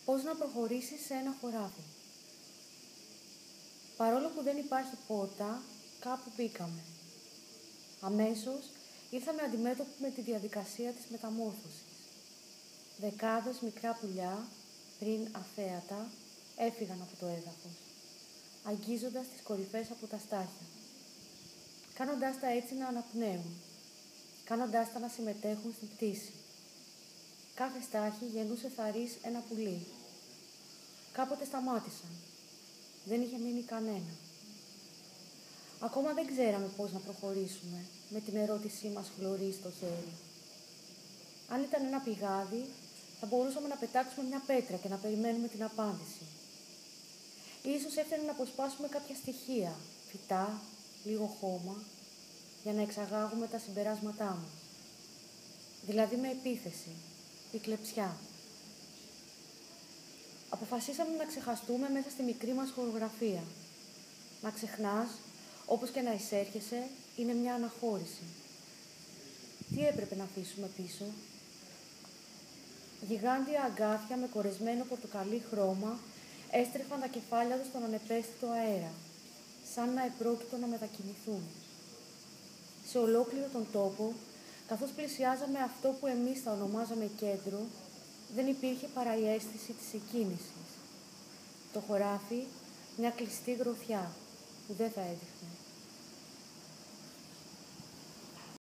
Πώς να προχωρήσεις σε ένα χωράφι. Παρόλο που δεν υπάρχει πόρτα, κάπου μπήκαμε. Αμέσως ήρθαμε αντιμέτωποι με τη διαδικασία της μεταμόρφωσης. Δεκάδες μικρά πουλιά, πριν αθέατα, έφυγαν από το έδαφος, αγγίζοντας τις κορυφές από τα στάχια, κάνοντάς τα έτσι να αναπνέουν, κάνοντάς τα να συμμετέχουν στην πτήση. Κάθε στάχη γεννούσε θαρρής ένα πουλί. Κάποτε σταμάτησαν. Δεν είχε μείνει κανένα. Ακόμα δεν ξέραμε πώς να προχωρήσουμε, με την ερώτησή μας χλωρή στο χέρι. Αν ήταν ένα πηγάδι, θα μπορούσαμε να πετάξουμε μια πέτρα και να περιμένουμε την απάντηση. Ίσως έφτανε να αποσπάσουμε κάποια στοιχεία, φυτά, λίγο χώμα, για να εξαγάγουμε τα συμπεράσματά μας. Δηλαδή με επίθεση, η κλεψιά. Αποφασίσαμε να ξεχαστούμε μέσα στη μικρή μας χορογραφία. Να ξεχνάς, όπως και να εισέρχεσαι, είναι μια αναχώρηση. Τι έπρεπε να αφήσουμε πίσω? Γιγάντια αγκάθια με κορεσμένο πορτοκαλί χρώμα έστρεφαν τα κεφάλια τους στον ανεπαίσθητο αέρα, σαν να επρόκειτο να μετακινηθούν. Σε ολόκληρο τον τόπο, καθώς πλησιάζαμε αυτό που εμείς θα ονομάζαμε κέντρο, δεν υπήρχε παρά η αίσθηση της εκκίνησης. Το χωράφι, μια κλειστή γροθιά που δεν θα έδειχνε.